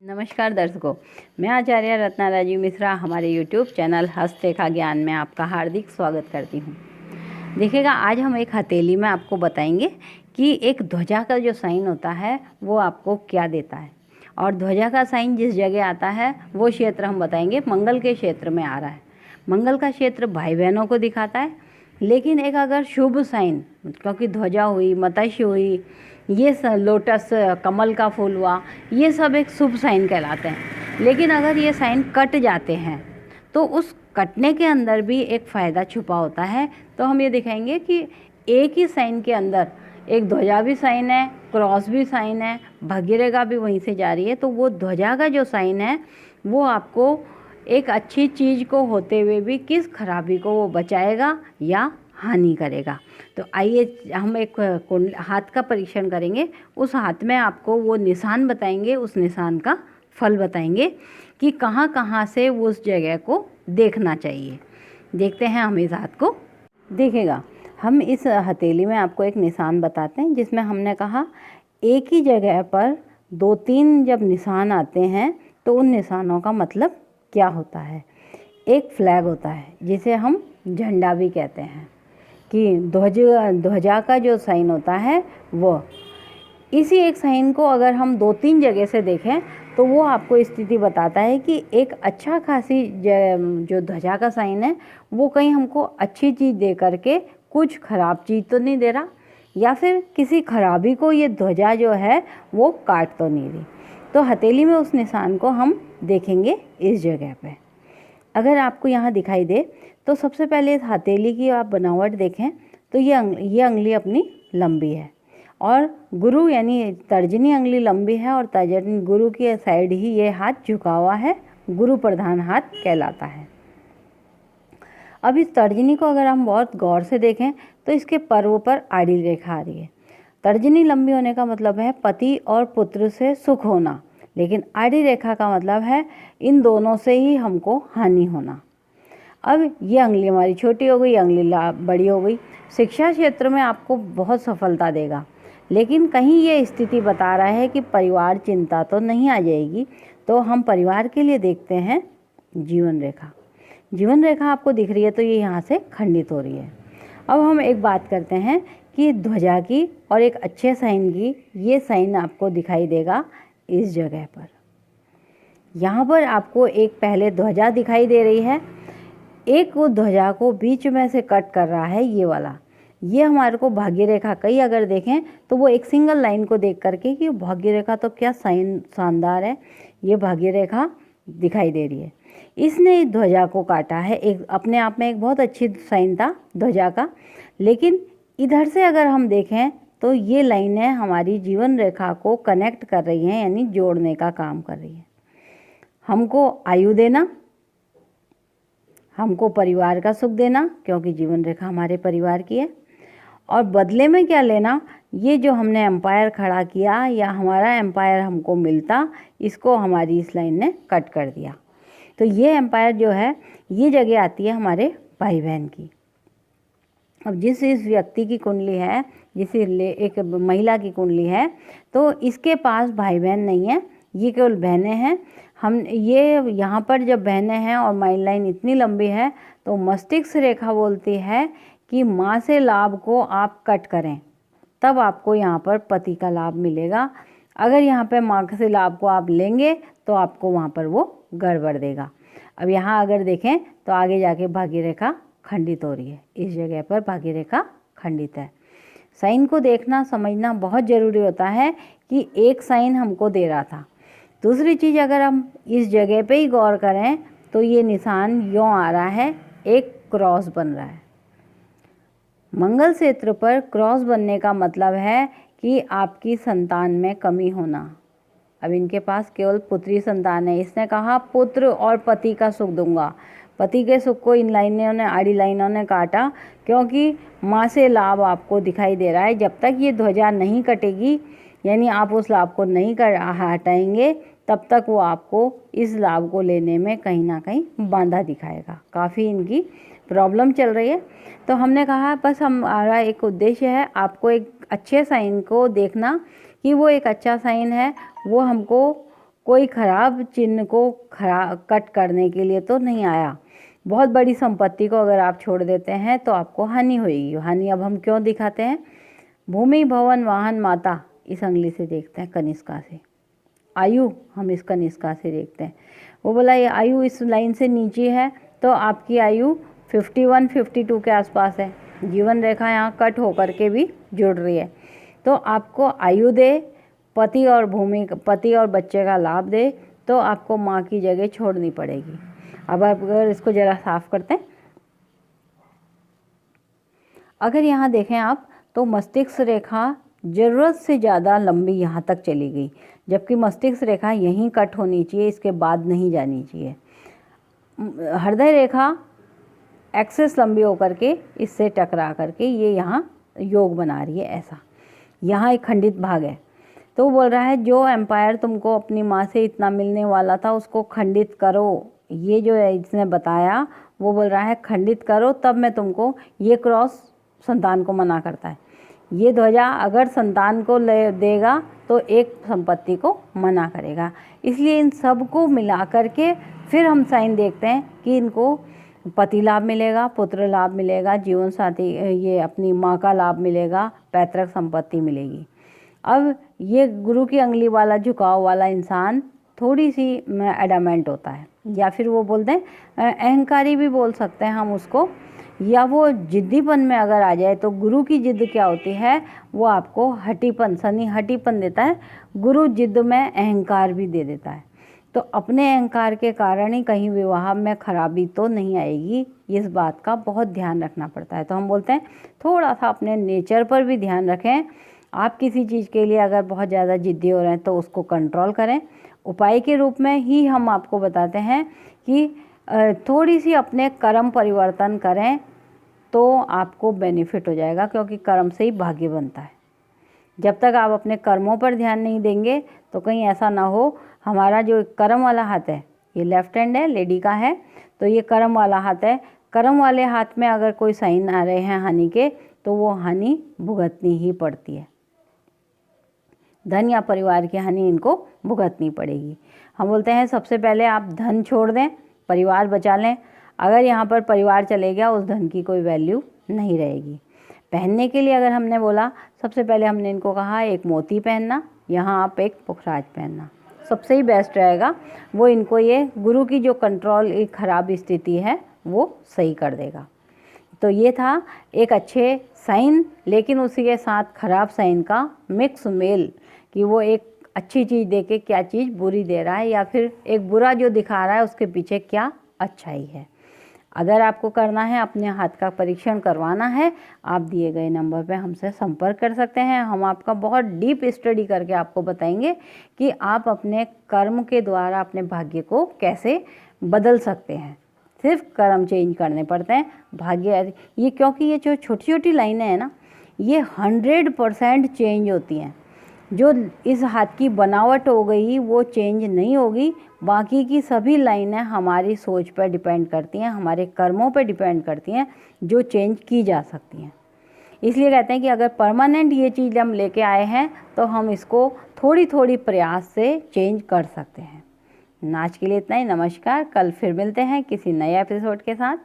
नमस्कार दर्शकों, मैं आचार्य रत्ना राजीव मिश्रा हमारे YouTube चैनल हस्तरेखा ज्ञान में आपका हार्दिक स्वागत करती हूँ। देखिएगा, आज हम एक हथेली में आपको बताएंगे कि एक ध्वजा का जो साइन होता है वो आपको क्या देता है, और ध्वजा का साइन जिस जगह आता है वो क्षेत्र हम बताएंगे मंगल के क्षेत्र में आ रहा है। मंगल का क्षेत्र भाई बहनों को दिखाता है, लेकिन एक अगर शुभ साइन, क्योंकि ध्वजा हुई, मत्स्य हुई, ये लोटस, कमल का फूल हुआ, ये सब एक शुभ साइन कहलाते हैं। लेकिन अगर ये साइन कट जाते हैं तो उस कटने के अंदर भी एक फ़ायदा छुपा होता है। तो हम ये दिखाएंगे कि एक ही साइन के अंदर एक ध्वजा भी साइन है, क्रॉस भी साइन है, भाग्यरेखा भी वहीं से जा रही है। तो वो ध्वजा का जो साइन है वो आपको एक अच्छी चीज़ को होते हुए भी किस खराबी को वो बचाएगा या हानि करेगा। तो आइए हम एक हाथ का परीक्षण करेंगे। उस हाथ में आपको वो निशान बताएंगे, उस निशान का फल बताएंगे कि कहाँ कहाँ से उस जगह को देखना चाहिए। देखते हैं हम इस हाथ को। देखिएगा, हम इस हथेली में आपको एक निशान बताते हैं, जिसमें हमने कहा एक ही जगह पर 2-3 जब निशान आते हैं तो उन निशानों का मतलब क्या होता है। एक फ्लैग होता है जिसे हम झंडा भी कहते हैं, कि ध्वजा का जो साइन होता है वो इसी एक साइन को अगर हम 2-3 जगह से देखें तो वो आपको स्थिति बताता है कि एक अच्छा खासी जो ध्वजा का साइन है वो कहीं हमको अच्छी चीज़ दे करके कुछ खराब चीज़ तो नहीं दे रहा, या फिर किसी खराबी को ये ध्वजा जो है वो काट तो नहीं रही। तो हथेली में उस निशान को हम देखेंगे इस जगह पे। अगर आपको यहाँ दिखाई दे तो सबसे पहले इस हथेली की आप बनावट देखें तो ये अंगली अपनी लंबी है, और गुरु यानी तर्जनी अंगली लंबी है, और तर्जनी गुरु की साइड ही ये हाथ झुका हुआ है, गुरु प्रधान हाथ कहलाता है। अब इस तर्जनी को अगर हम बहुत गौर से देखें तो इसके पर्व पर आड़ी रेखा आ रही है। तर्जनी लंबी होने का मतलब है पति और पुत्र से सुख होना, लेकिन आड़ी रेखा का मतलब है इन दोनों से ही हमको हानि होना। अब ये अंगली हमारी छोटी हो गई, अंगली बड़ी हो गई। शिक्षा क्षेत्र में आपको बहुत सफलता देगा, लेकिन कहीं ये स्थिति बता रहा है कि परिवार चिंता तो नहीं आ जाएगी। तो हम परिवार के लिए देखते हैं जीवन रेखा। जीवन रेखा आपको दिख रही है तो ये यहाँ से खंडित हो रही है। अब हम एक बात करते हैं कि ध्वजा की और एक अच्छे साइन की, ये साइन आपको दिखाई देगा इस जगह पर। यहाँ पर आपको एक पहले ध्वजा दिखाई दे रही है, एक वो ध्वजा को बीच में से कट कर रहा है ये वाला। ये हमारे को भाग्य रेखा कई अगर देखें तो वो एक सिंगल लाइन को देख करके कि भाग्य रेखा तो क्या साइन शानदार है, ये भाग्य रेखा दिखाई दे रही है। इसने इस ध्वजा को काटा है, एक अपने आप में एक बहुत अच्छी साइन था ध्वजा का। लेकिन इधर से अगर हम देखें तो ये लाइनें हमारी जीवन रेखा को कनेक्ट कर रही हैं, यानी जोड़ने का काम कर रही है। हमको आयु देना, हमको परिवार का सुख देना, क्योंकि जीवन रेखा हमारे परिवार की है, और बदले में क्या लेना, ये जो हमने एम्पायर खड़ा किया या हमारा एम्पायर हमको मिलता, इसको हमारी इस लाइन ने कट कर दिया। तो ये एम्पायर जो है ये जगह आती है हमारे भाई बहन की। अब जिस इस व्यक्ति की कुंडली है, एक महिला की कुंडली है, तो इसके पास भाई बहन नहीं है, ये केवल बहनें हैं। हम ये यहाँ पर जब बहनें हैं और माइल लाइन इतनी लंबी है तो मस्तिष्क रेखा बोलती है कि माँ से लाभ को आप कट करें, तब आपको यहाँ पर पति का लाभ मिलेगा। अगर यहाँ पे माँ से लाभ को आप लेंगे तो आपको वहाँ पर वो गड़बड़ देगा। अब यहाँ अगर देखें तो आगे जाके भाग्य रेखा खंडित हो रही है, इस जगह पर भाग्य रेखा खंडित है। साइन को देखना समझना बहुत ज़रूरी होता है कि एक साइन हमको दे रहा था। दूसरी चीज़, अगर हम इस जगह पे ही गौर करें तो ये निशान यूँ आ रहा है, एक क्रॉस बन रहा है। मंगल क्षेत्र पर क्रॉस बनने का मतलब है कि आपकी संतान में कमी होना। अब इनके पास केवल पुत्री संतान है। इसने कहा पुत्र और पति का सुख दूंगा। पति के सुख को इन लाइनों ने, आड़ी लाइनों ने काटा, क्योंकि माँ से लाभ आपको दिखाई दे रहा है। जब तक ये ध्वजा नहीं कटेगी, यानी आप उस लाभ को नहीं हटाएंगे, तब तक वो आपको इस लाभ को लेने में कहीं ना कहीं बांधा दिखाएगा। काफ़ी इनकी प्रॉब्लम चल रही है। तो हमने कहा बस हमारा एक उद्देश्य है आपको एक अच्छे साइन को देखना कि वो एक अच्छा साइन है, वो हमको कोई खराब चिन्ह को कट करने के लिए तो नहीं आया। बहुत बड़ी संपत्ति को अगर आप छोड़ देते हैं तो आपको हानि होगी। हानि अब हम क्यों दिखाते हैं? भूमि, भवन, वाहन, माता, इस अंगली से देखते हैं, कनिष्का से। आयु हम इस कनिष्का से देखते हैं। वो बोला ये आयु इस लाइन से नीचे है तो आपकी आयु 51-52 के आसपास है। जीवन रेखा यहाँ कट होकर के भी जुड़ रही है, तो आपको आयु दे, पति और बच्चे का लाभ दे, तो आपको माँ की जगह छोड़नी पड़ेगी। अब अगर इसको ज़रा साफ करते हैं, अगर यहाँ देखें आप तो मस्तिष्क रेखा ज़रूरत से ज़्यादा लंबी यहाँ तक चली गई, जबकि मस्तिष्क रेखा यहीं कट होनी चाहिए, इसके बाद नहीं जानी चाहिए। हृदय रेखा एक्सेस लंबी होकर के इससे टकरा करके ये यहाँ योग बना रही है। ऐसा यहाँ एक खंडित भाग है, तो वो बोल रहा है जो एम्पायर तुमको अपनी माँ से इतना मिलने वाला था उसको खंडित करो। ये जो है इसने बताया, वो बोल रहा है खंडित करो, तब मैं तुमको, ये क्रॉस संतान को मना करता है। ये ध्वजा अगर संतान को ले देगा तो एक संपत्ति को मना करेगा। इसलिए इन सब को मिला करके फिर हम साइन देखते हैं कि इनको पति लाभ मिलेगा, पुत्र लाभ मिलेगा, जीवन साथी, ये अपनी माँ का लाभ मिलेगा, पैतृक संपत्ति मिलेगी। अब ये गुरु की अंगली वाला झुकाव वाला इंसान थोड़ी सी एडामेंट होता है, या फिर वो बोलते हैं अहंकारी भी बोल सकते हैं हम उसको, या वो जिद्दीपन में अगर आ जाए। तो गुरु की जिद्द क्या होती है? वो आपको हटीपन, शनि हटीपन देता है, गुरु जिद्द में अहंकार भी दे देता है। तो अपने अहंकार के कारण ही कहीं विवाह में खराबी तो नहीं आएगी, इस बात का बहुत ध्यान रखना पड़ता है। तो हम बोलते हैं थोड़ा सा अपने नेचर पर भी ध्यान रखें। आप किसी चीज़ के लिए अगर बहुत ज़्यादा जिद्दी हो रहे हैं तो उसको कंट्रोल करें। उपाय के रूप में ही हम आपको बताते हैं कि थोड़ी सी अपने कर्म परिवर्तन करें तो आपको बेनिफिट हो जाएगा, क्योंकि कर्म से ही भाग्य बनता है। जब तक आप अपने कर्मों पर ध्यान नहीं देंगे तो कहीं ऐसा ना हो, हमारा जो कर्म वाला हाथ है, ये लेफ्ट हैंड है, लेडी का है, तो ये कर्म वाला हाथ है। कर्म वाले हाथ में अगर कोई साइन आ रहे हैं हानि के, तो वो हानि भुगतनी ही पड़ती है। धन या परिवार की हानि इनको भुगतनी पड़ेगी। हम बोलते हैं सबसे पहले आप धन छोड़ दें, परिवार बचा लें। अगर यहाँ पर परिवार चले गया, उस धन की कोई वैल्यू नहीं रहेगी। पहनने के लिए अगर हमने बोला, सबसे पहले हमने इनको कहा एक मोती पहनना, यहाँ आप एक पुखराज पहनना, सबसे ही बेस्ट रहेगा। वो इनको ये गुरु की जो कंट्रोल एक ख़राब स्थिति है वो सही कर देगा। तो ये था एक अच्छे साइन, लेकिन उसी के साथ ख़राब साइन का मिक्स मेल, कि वो एक अच्छी चीज़ दे के क्या चीज़ बुरी दे रहा है, या फिर एक बुरा जो दिखा रहा है उसके पीछे क्या अच्छाई है। अगर आपको करना है, अपने हाथ का परीक्षण करवाना है, आप दिए गए नंबर पे हमसे संपर्क कर सकते हैं। हम आपका बहुत डीप स्टडी करके आपको बताएंगे कि आप अपने कर्म के द्वारा अपने भाग्य को कैसे बदल सकते हैं। सिर्फ कर्म चेंज करने पड़ते हैं, भाग्य ये, क्योंकि ये जो छोटी छोटी लाइनें हैं ना, ये 100% चेंज होती हैं। जो इस हाथ की बनावट हो गई वो चेंज नहीं होगी, बाकी की सभी लाइनें हमारी सोच पर डिपेंड करती हैं, हमारे कर्मों पर डिपेंड करती हैं, जो चेंज की जा सकती हैं। इसलिए कहते हैं कि अगर परमानेंट ये चीज़ हम लेके आए हैं तो हम इसको थोड़ी थोड़ी प्रयास से चेंज कर सकते हैं। आज के लिए इतना ही। नमस्कार, कल फिर मिलते हैं किसी नए एपिसोड के साथ।